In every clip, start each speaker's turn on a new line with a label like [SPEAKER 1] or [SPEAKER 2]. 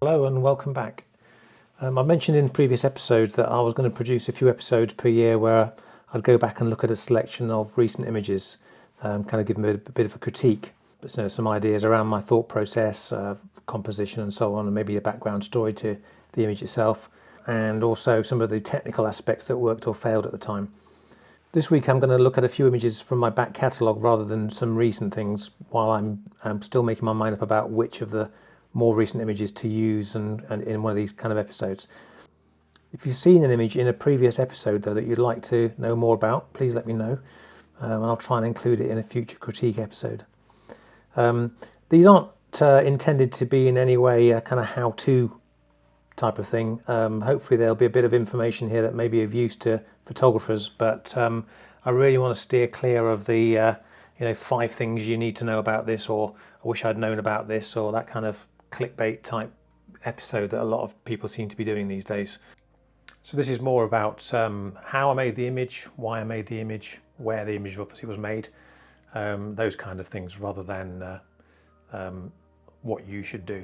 [SPEAKER 1] Hello and welcome back. I mentioned in previous episodes that I was going to produce a few episodes per year where I'd go back and look at a selection of recent images, kind of give them a bit of a critique, but some ideas around my thought process, composition and so on, and maybe a background story to the image itself, and also some of the technical aspects that worked or failed at the time. This week I'm going to look at a few images from my back catalogue rather than some recent things, while I'm still making my mind up about which of the more recent images to use and in one of these kind of episodes. If you've seen an image in a previous episode though that you'd like to know more about, please let me know, and I'll try and include it in a future critique episode. These aren't intended to be in any way a kind of how-to type of thing. Hopefully there'll be a bit of information here that may be of use to photographers, but I really want to steer clear of the 5 things you need to know about this, or I wish I'd known about this, or that kind of clickbait type episode that a lot of people seem to be doing these days. So this is more about how I made the image, why I made the image, where the image obviously was made, those kind of things, rather than what you should do.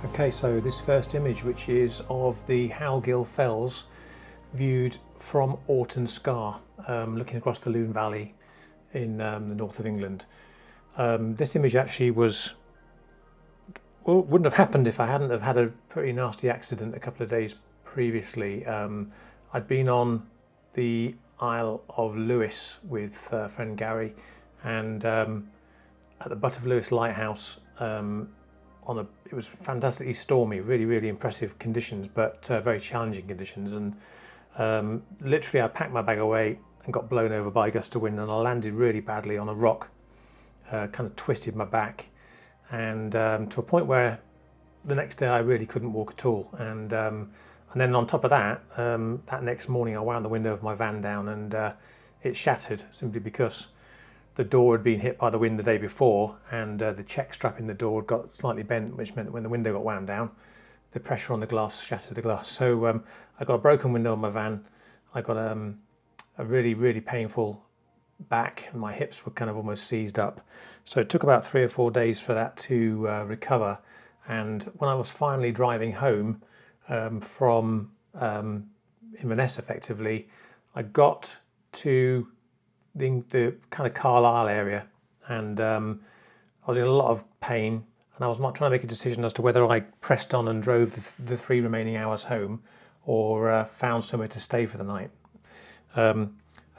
[SPEAKER 1] Okay, so this first image, which is of the Elgol Fells viewed from Skye, looking across the Lune Valley in the north of England. This image actually wouldn't have happened if I hadn't have had a pretty nasty accident a couple of days previously. I'd been on the Isle of Lewis with friend Gary, and at the Butt of Lewis Lighthouse, it was fantastically stormy, really impressive conditions, but very challenging conditions. And literally I packed my bag away and got blown over by a gust of wind, and I landed really badly on a rock, kind of twisted my back, and to a point where the next day I really couldn't walk at all. And then on top of that, that next morning I wound the window of my van down, and it shattered simply because the door had been hit by the wind the day before, and the check strap in the door got slightly bent, which meant that when the window got wound down, the pressure on the glass shattered the glass. So I got a broken window on my van. I got a really painful back, and my hips were kind of almost seized up. So it took about 3 or 4 days for that to recover. And when I was finally driving home from Inverness, effectively, I got to the kind of Carlisle area, and I was in a lot of pain, and I was not trying to make a decision as to whether I pressed on and drove the 3 remaining hours home, or found somewhere to stay for the night. And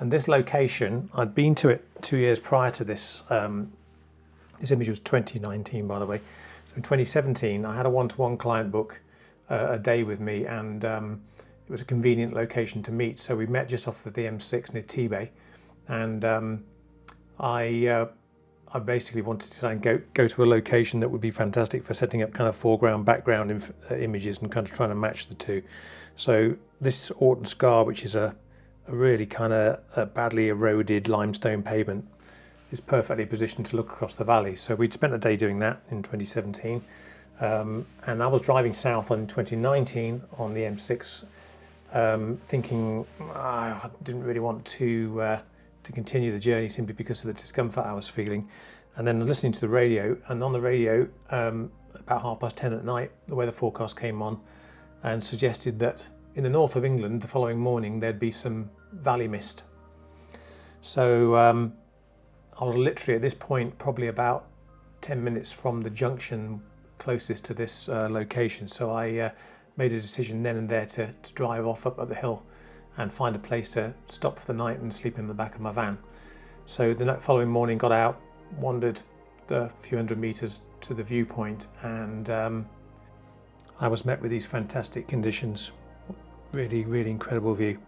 [SPEAKER 1] this location, I'd been to it 2 years prior to this. This image was 2019, by the way. So in 2017 I had a one-to-one client book a day with me, and it was a convenient location to meet, so we met just off of the M6 near T-Bay. And I basically wanted to try and go to a location that would be fantastic for setting up kind of foreground, background images, and kind of trying to match the two. So this Skye, which is a really kind of badly eroded limestone pavement, is perfectly positioned to look across the valley. So we'd spent a day doing that in 2017, and I was driving south in 2019 on the M6, thinking I didn't really want to continue the journey simply because of the discomfort I was feeling. And then listening to the radio, and on the radio about 10:30 at night, the weather forecast came on and suggested that in the north of England the following morning there'd be some valley mist. So I was literally at this point probably about 10 minutes from the junction closest to this location, so I made a decision then and there to drive off up the hill and find a place to stop for the night and sleep in the back of my van. So the following morning got out, wandered the few hundred meters to the viewpoint, and I was met with these fantastic conditions. Really incredible view.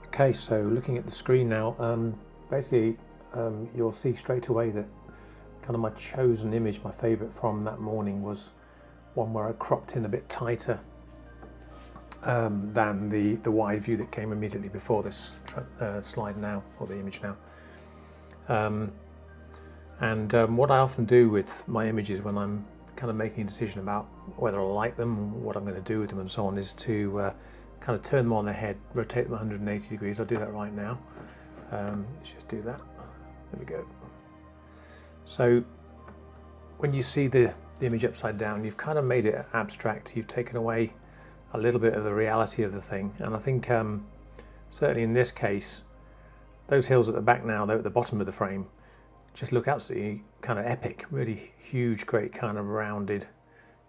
[SPEAKER 1] Okay, so looking at the screen now, basically you'll see straight away that kind of my chosen image, my favourite from that morning, was one where I cropped in a bit tighter than the wide view that came immediately before this slide now, or the image now. What I often do with my images when I'm kind of making a decision about whether I like them, what I'm going to do with them and so on, is to kind of turn them on their head, rotate them 180 degrees. I'll do that right now. Let's just do that. There we go. So when you see the image upside down, you've kind of made it abstract. You've taken away a little bit of the reality of the thing. And I think certainly in this case, those hills at the back now, they're at the bottom of the frame, just look absolutely kind of epic, really huge, great kind of rounded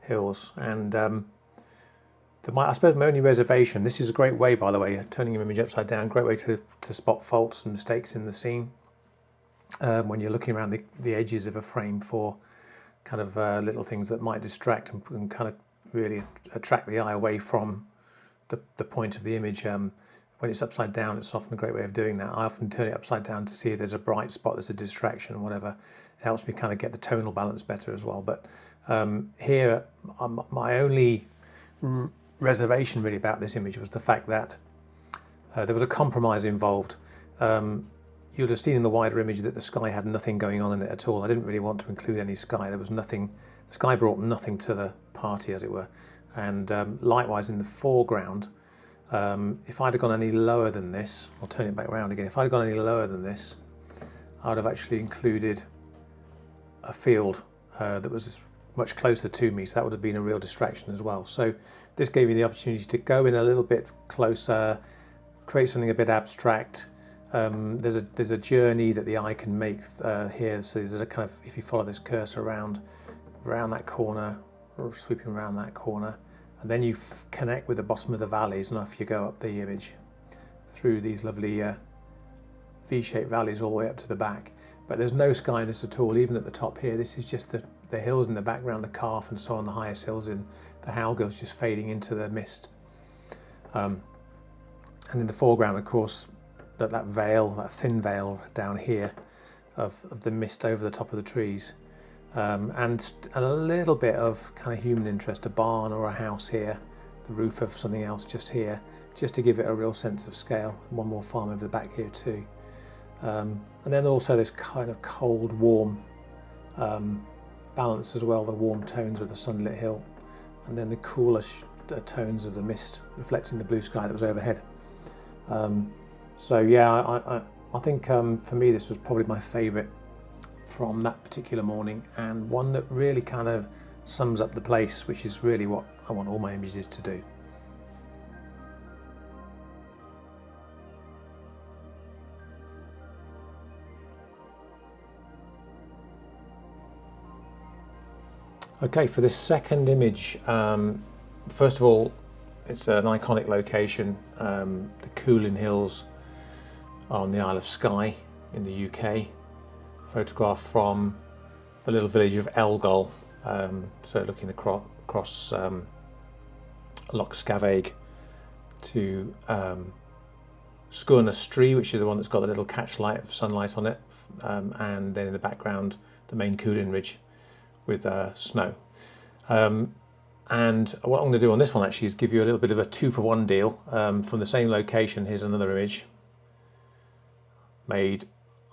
[SPEAKER 1] hills. And I suppose my only reservation, this is a great way, by the way, turning your image upside down, great way to spot faults and mistakes in the scene when you're looking around the edges of a frame for kind of little things that might distract and kind of really attract the eye away from the point of the image. When it's upside down, it's often a great way of doing that. I often turn it upside down to see if there's a bright spot, there's a distraction or whatever. It helps me kind of get the tonal balance better as well. But here, my only reservation really about this image was the fact that there was a compromise involved. You'd have seen in the wider image that the sky had nothing going on in it at all. I didn't really want to include any sky. There was nothing. The sky brought nothing to the party, as it were. And likewise in the foreground, if I'd have gone any lower than this, I'll turn it back around again. If I'd have gone any lower than this, I would have actually included a field that was much closer to me, so that would have been a real distraction as well. So this gave me the opportunity to go in a little bit closer, create something a bit abstract. There's a journey that the eye can make here. So there's a kind of, if you follow this cursor around that corner, or sweeping around that corner, and then you connect with the bottom of the valleys, and off you go up the image through these lovely V-shaped valleys all the way up to the back. But there's no sky in this at all, even at the top here. This is just the hills in the background, the Calf and so on, the highest hills in the Elgol just fading into the mist. And in the foreground, of course, that veil, that thin veil down here of the mist over the top of the trees. And a little bit of kind of human interest, a barn or a house here, the roof of something else just here, just to give it a real sense of scale. One more farm over the back here too. And then also this kind of cold, warm balance as well, the warm tones of the sunlit hill, and then the cooler tones of the mist reflecting the blue sky that was overhead. So yeah, I think for me this was probably my favourite from that particular morning, and one that really kind of sums up the place, which is really what I want all my images to do. Okay, for this second image, first of all, it's an iconic location, the Coolin Hills on the Isle of Skye in the UK. Photographed from the little village of Elgol, so looking across Loch Scavaig to Stokksnes, which is the one that's got the little catchlight of sunlight on it, and then in the background the main Coolin Ridge with snow. And what I'm going to do on this one actually is give you a little bit of a 2-for-1 deal. From the same location, here's another image made,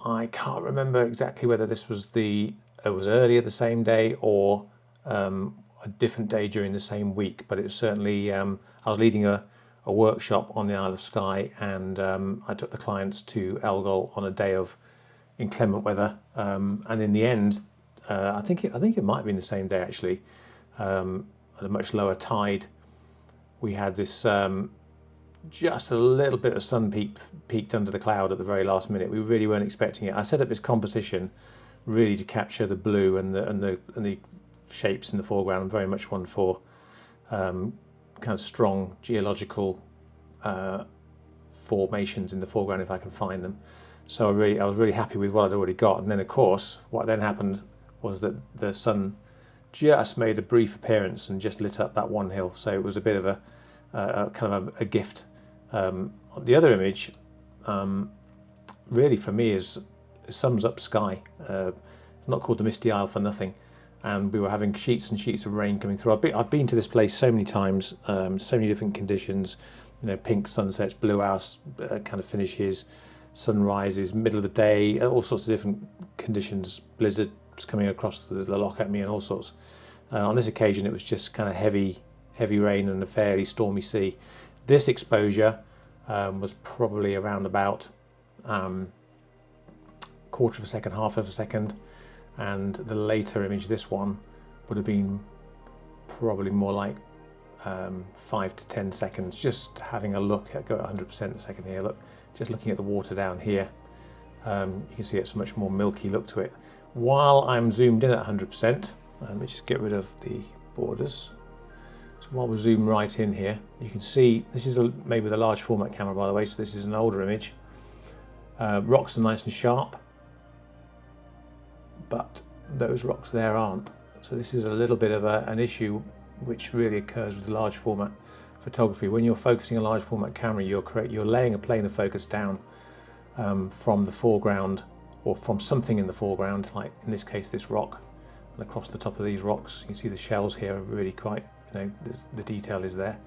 [SPEAKER 1] I can't remember exactly whether this was it was earlier the same day or a different day during the same week, but it was certainly, I was leading a workshop on the Isle of Skye, and I took the clients to Elgol on a day of inclement weather, and in the end, I think it might have been the same day actually, at a much lower tide, we had this just a little bit of sun peeked under the cloud at the very last minute. We really weren't expecting it. I set up this composition really to capture the blue and the shapes in the foreground. I'm very much one for kind of strong geological formations in the foreground if I can find them. So I was really happy with what I'd already got. And then of course what then happened was that the sun just made a brief appearance and just lit up that one hill. So it was a bit of a kind of a gift. The other image, really for me, sums up Skye. It's not called the Misty Isle for nothing, and we were having sheets and sheets of rain coming through. I've been to this place so many times, so many different conditions, pink sunsets, blue house kind of finishes, sunrises, middle of the day, all sorts of different conditions, blizzards coming across the loch at me and all sorts. On this occasion it was just kind of heavy rain and a fairly stormy sea. This exposure was probably around about quarter of a second, half of a second, and the later image, this one, would have been probably more like 5 to 10 seconds. Just having a look at, go at 100% a second here, look, just looking at the water down here, you can see it's a much more milky look to it. While I'm zoomed in at 100%, let me just get rid of the borders. So while we're zoomed right in here, you can see, this is maybe the large format camera, by the way, so this is an older image. Rocks are nice and sharp, but those rocks there aren't. So this is a little bit of an issue which really occurs with large format photography. When you're focusing a large format camera, you're laying a plane of focus down from the foreground, or from something in the foreground, like in this case this rock, and across the top of these rocks you can see the shells here are really quite, the detail is there.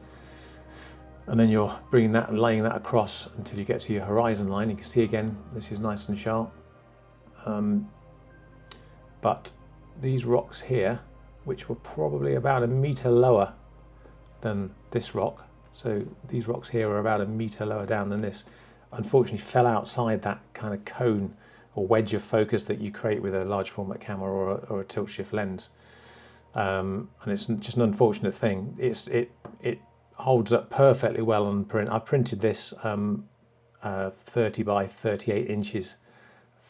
[SPEAKER 1] And then you're bringing that and laying that across until you get to your horizon line. You can see again, this is nice and sharp. But these rocks here, which were probably about 1 meter lower than this rock, so these rocks here are about 1 meter lower down than this, unfortunately fell outside that kind of cone or wedge of focus that you create with a large format camera or a tilt shift lens. And it's just an unfortunate thing. It holds up perfectly well on print. I've printed this 30 by 38 inches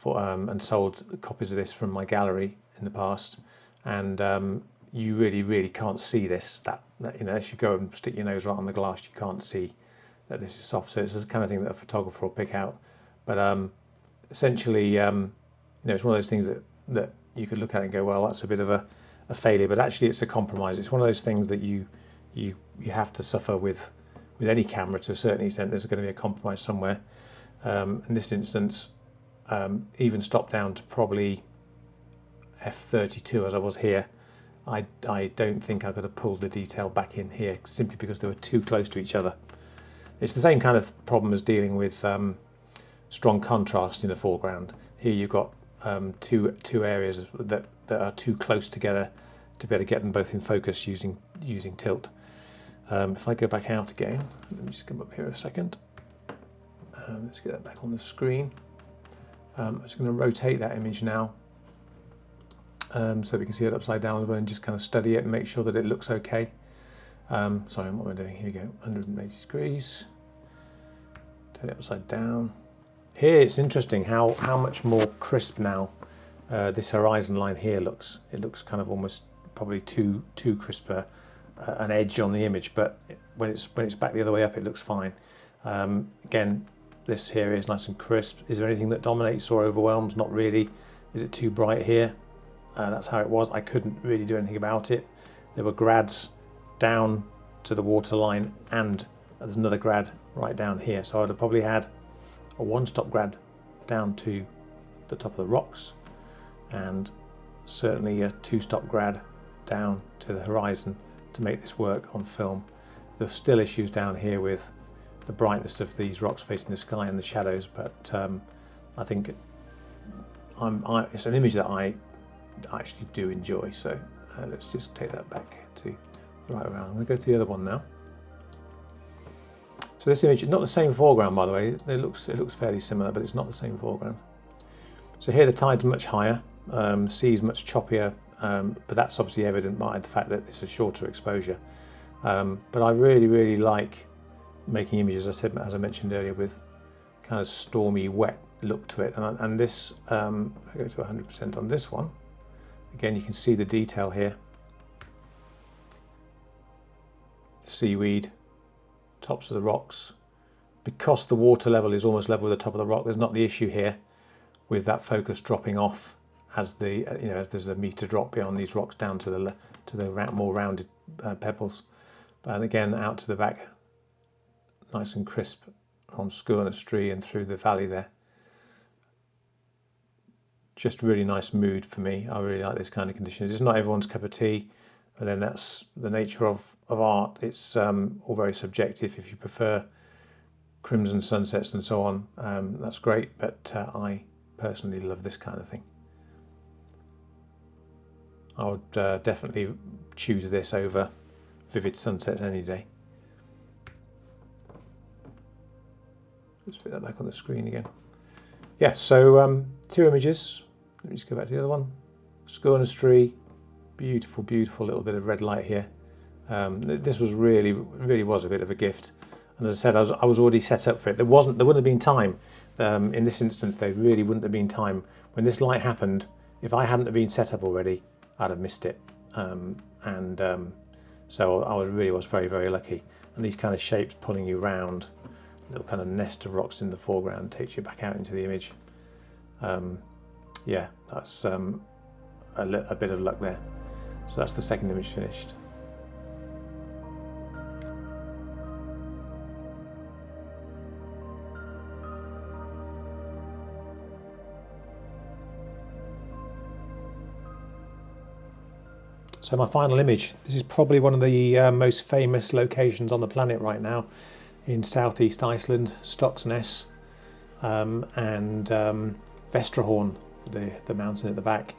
[SPEAKER 1] and sold copies of this from my gallery in the past, and you really can't see this, that unless you go and stick your nose right on the glass, you can't see that this is soft. So it's the kind of thing that a photographer will pick out. But essentially, it's one of those things that you could look at and go, well, that's a bit of a failure, but actually it's a compromise. It's one of those things that you have to suffer with any camera to a certain extent. There's going to be a compromise somewhere. In this instance, even stopped down to probably f32 as I was here, I don't think I could have pulled the detail back in here, simply because they were too close to each other. It's the same kind of problem as dealing with strong contrast in the foreground. Here you've got two areas that are too close together to be able to get them both in focus using tilt. If I go back out again, let me just come up here a second. Let's get that back on the screen. I'm just going to rotate that image now, so we can see it upside down as well, and just kind of study it and make sure that it looks okay. Sorry, what am I doing? Here we go, 180 degrees. Turn it upside down. Here it's interesting how much more crisp now this horizon line here looks. It looks kind of almost probably too crisper an edge on the image, but when it's back the other way up, it looks fine. Again, this here is nice and crisp. Is there anything that dominates or overwhelms? Not really. Is it too bright here? That's how it was. I couldn't really do anything about it. There were grads down to the water line, and there's another grad right down here. So I'd have probably had a one-stop grad down to the top of the rocks, and certainly a two-stop grad down to the horizon to make this work on film. There's still issues down here with the brightness of these rocks facing the sky and the shadows, but I think it's an image that I actually do enjoy. So let's just take that back to the right around. I'm going to go to the other one now. So this image is not the same foreground, by the way. It looks fairly similar, but it's not the same foreground. So here the tide's much higher, sea's much choppier, but that's obviously evident by the fact that it's a shorter exposure. But I really like making images, as I mentioned earlier, with kind of stormy, wet look to it. And this, I go to 100% on this one. Again, you can see the detail here. Seaweed, tops of the rocks. Because the water level is almost level with the top of the rock, there's not the issue here with that focus dropping off as as there's a meter drop beyond these rocks down to the more rounded pebbles. And again, out to the back, nice and crisp on Stokksnes and through the valley there. Just really nice mood for me. I really like this kind of conditions. It's not everyone's cup of tea, and then that's the nature of art. It's all very subjective. If you prefer crimson sunsets and so on. That's great, but I personally love this kind of thing. I would definitely choose this over vivid sunsets any day. Let's put that back on the screen again. Yeah, so 2 images. Let me just go back to the other one. Stokksnes tree, beautiful, beautiful little bit of red light here. This was really was a bit of a gift. And as I said, I was already set up for it. There wouldn't have been time. In this instance, there really wouldn't have been time. When this light happened, if I hadn't have been set up already, I'd have missed it. So I was very, very lucky. And these kind of shapes pulling you round, little kind of nest of rocks in the foreground takes you back out into the image. Yeah, that's a bit of luck there. So that's the second image finished. So my final image, this is probably one of the most famous locations on the planet right now in southeast Iceland, Stokksnes, and Vestrahorn, the mountain at the back.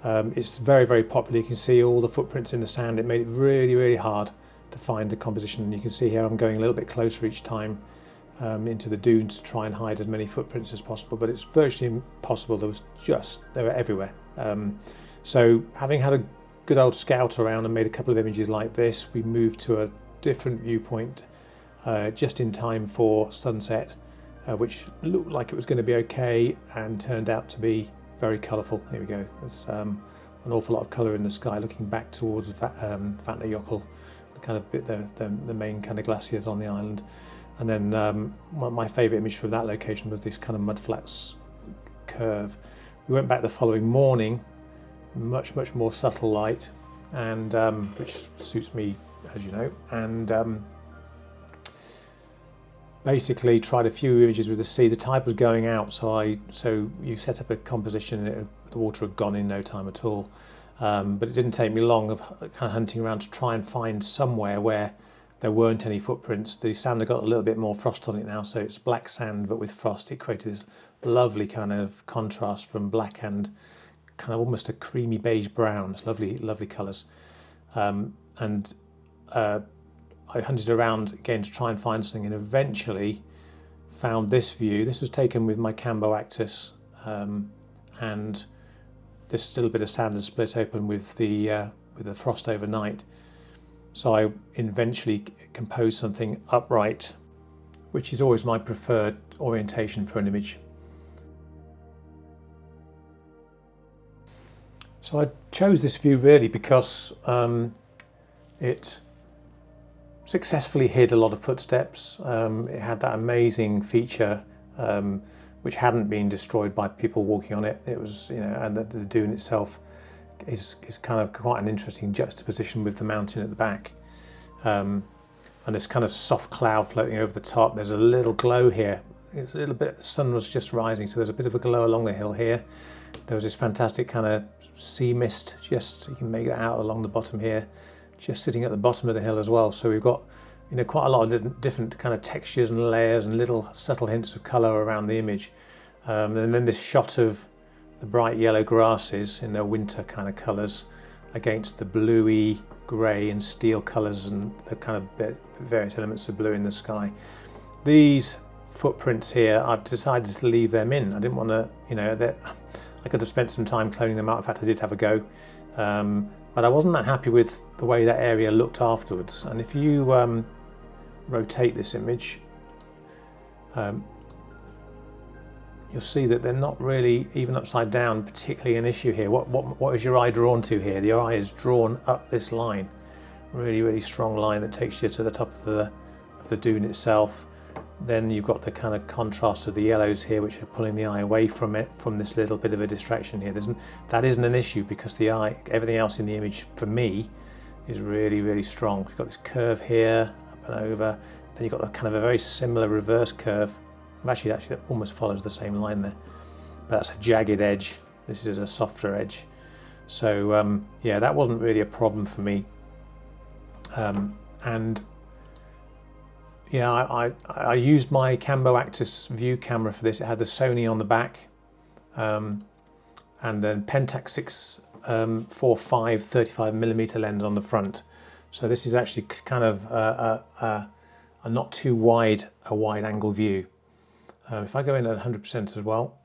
[SPEAKER 1] It's very, very popular. You can see all the footprints in the sand. It made it really, really hard to find the composition. And you can see here I'm going a little bit closer each time into the dunes to try and hide as many footprints as possible, but it's virtually impossible. They were everywhere. So having had a good old scout around and made a couple of images like this, we moved to a different viewpoint just in time for sunset, which looked like it was going to be okay and turned out to be very colourful. Here we go. There's an awful lot of colour in the sky looking back towards Vatnajökull, the kind of bit the main kind of glaciers on the island. And then my favourite image from that location was this kind of mudflats curve. We went back the following morning, much more subtle light, and which suits me, as you know, and basically tried a few images with the sea. The tide was going out, so you set up a composition and the water had gone in no time at all. But it didn't take me long of kind of hunting around to try and find somewhere where there weren't any footprints. The sand had got a little bit more frost on it now, so it's black sand but with frost. It created this lovely kind of contrast from black and kind of almost a creamy beige brown. It's lovely colours. I hunted around again to try and find something, and eventually found this view. This was taken with my Cambo Actus, and this little bit of sand is split open with the frost overnight. So I eventually composed something upright, which is always my preferred orientation for an image. So I chose this view really because it successfully hid a lot of footsteps. It had that amazing feature which hadn't been destroyed by people walking on it. It was, and the dune itself is kind of quite an interesting juxtaposition with the mountain at the back. And this kind of soft cloud floating over the top. There's a little glow here. It's a little bit, the sun was just rising, so there's a bit of a glow along the hill here. There was this fantastic kind of sea mist, just, you can make that out along the bottom here, just sitting at the bottom of the hill as well. So we've got quite a lot of different kind of textures and layers and little subtle hints of colour around the image. And then this shot of the bright yellow grasses in their winter kind of colours against the bluey, grey and steel colours and the kind of various elements of blue in the sky. These footprints here, I've decided to leave them in. I didn't want to, I could have spent some time cloning them out. In fact, I did have a go. But I wasn't that happy with the way that area looked afterwards. And if you rotate this image, you'll see that they're not really, even upside down, particularly an issue here. What is your eye drawn to here? Your eye is drawn up this line, really strong line that takes you to the top of the dune itself. Then you've got the kind of contrast of the yellows here, which are pulling the eye away from it, from this little bit of a distraction here. That isn't an issue because the eye, everything else in the image for me is really strong. You've got this curve here, up and over. Then you've got a kind of a very similar reverse curve. Actually, that almost follows the same line there. But that's a jagged edge. This is a softer edge. So yeah, that wasn't really a problem for me. And yeah, I used my Cambo Actus view camera for this. It had the Sony on the back, and then Pentax 645 35mm lens on the front. So this is actually kind of a not too wide angle view. If I go in at 100% as well,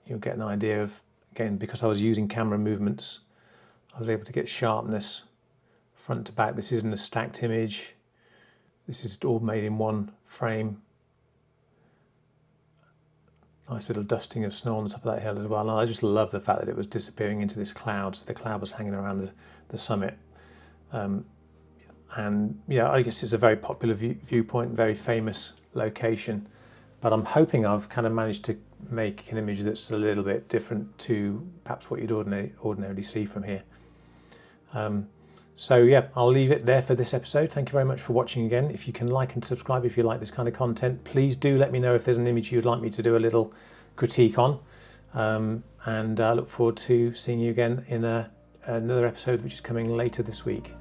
[SPEAKER 1] you'll get an idea of, again, because I was using camera movements, I was able to get sharpness front to back. This isn't a stacked image. This is all made in one frame. Nice little dusting of snow on the top of that hill as well. And I just love the fact that it was disappearing into this cloud. So the cloud was hanging around the summit. And yeah, I guess it's a very popular viewpoint, very famous location. But I'm hoping I've kind of managed to make an image that's a little bit different to perhaps what you'd ordinarily see from here. So yeah, I'll leave it there for this episode. Thank you very much for watching again. If you can like and subscribe if you like this kind of content, please do let me know if there's an image you'd like me to do a little critique on. And I look forward to seeing you again in another episode which is coming later this week.